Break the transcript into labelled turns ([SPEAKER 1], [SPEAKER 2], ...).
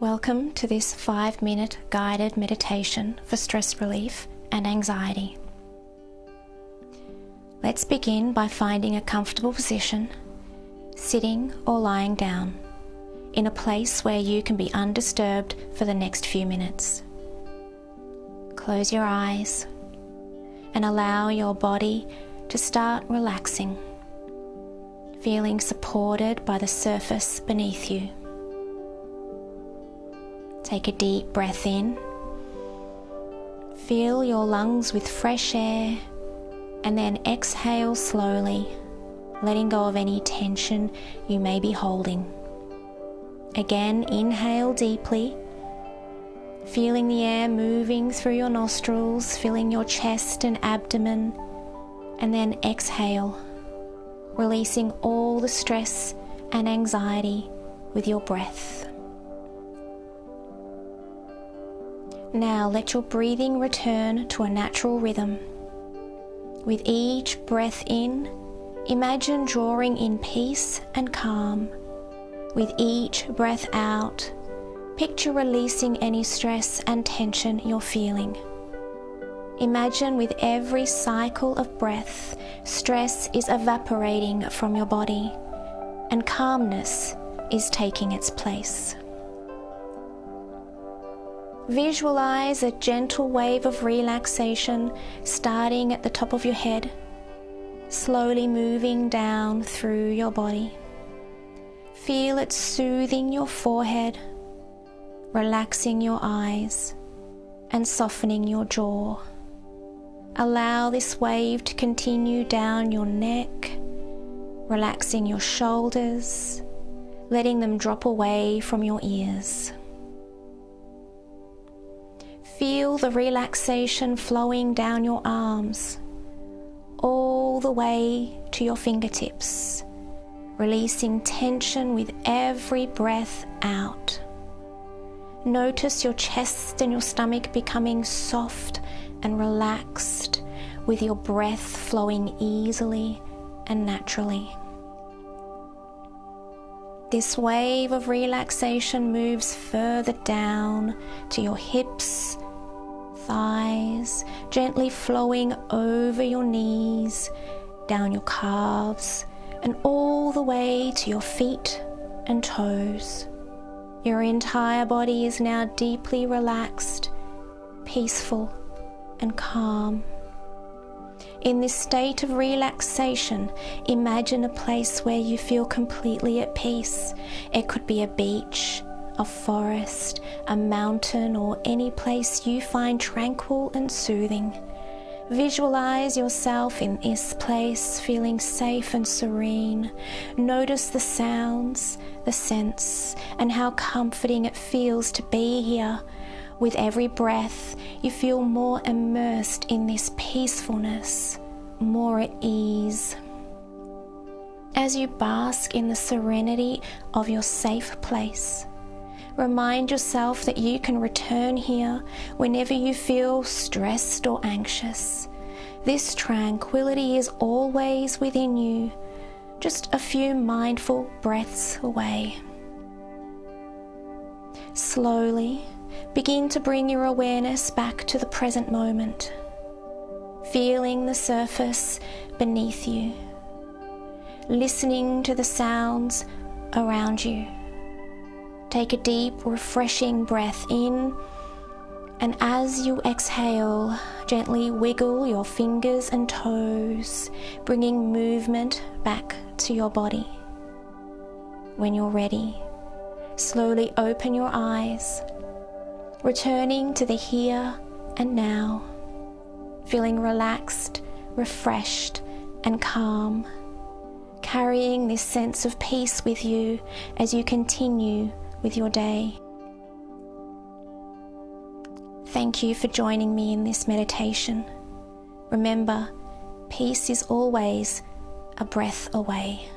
[SPEAKER 1] Welcome to this 5-minute guided meditation for stress relief and anxiety. Let's begin by finding a comfortable position, sitting or lying down, in a place where you can be undisturbed for the next few minutes. Close your eyes and allow your body to start relaxing, feeling supported by the surface beneath you. Take a deep breath in. Fill your lungs with fresh air and then exhale slowly, letting go of any tension you may be holding. Again, inhale deeply, feeling the air moving through your nostrils, filling your chest and abdomen, and then exhale, releasing all the stress and anxiety with your breath. Now let your breathing return to a natural rhythm. With each breath in, imagine drawing in peace and calm. With each breath out, picture releasing any stress and tension you're feeling. Imagine with every cycle of breath, stress is evaporating from your body and calmness is taking its place. Visualize a gentle wave of relaxation starting at the top of your head, slowly moving down through your body. Feel it soothing your forehead, relaxing your eyes, and softening your jaw. Allow this wave to continue down your neck, relaxing your shoulders, letting them drop away from your ears. Feel the relaxation flowing down your arms, all the way to your fingertips, releasing tension with every breath out. Notice your chest and your stomach becoming soft and relaxed with your breath flowing easily and naturally. This wave of relaxation moves further down to your hips, thighs, gently flowing over your knees, down your calves, and all the way to your feet and toes. Your entire body is now deeply relaxed, peaceful, and calm. In this state of relaxation, imagine a place where you feel completely at peace. It could be a beach, a forest, a mountain, or any place you find tranquil and soothing. Visualize yourself in this place, feeling safe and serene. Notice the sounds, the scents, and how comforting it feels to be here. With every breath, you feel more immersed in this peacefulness, more at ease. As you bask in the serenity of your safe place, remind yourself that you can return here whenever you feel stressed or anxious. This tranquility is always within you, just a few mindful breaths away. Slowly, begin to bring your awareness back to the present moment, feeling the surface beneath you, listening to the sounds around you. Take a deep, refreshing breath in, and as you exhale, gently wiggle your fingers and toes, bringing movement back to your body. When you're ready, slowly open your eyes, returning to the here and now, feeling relaxed, refreshed, and calm, carrying this sense of peace with you as you continue with your day. Thank you for joining me in this meditation. Remember, peace is always a breath away.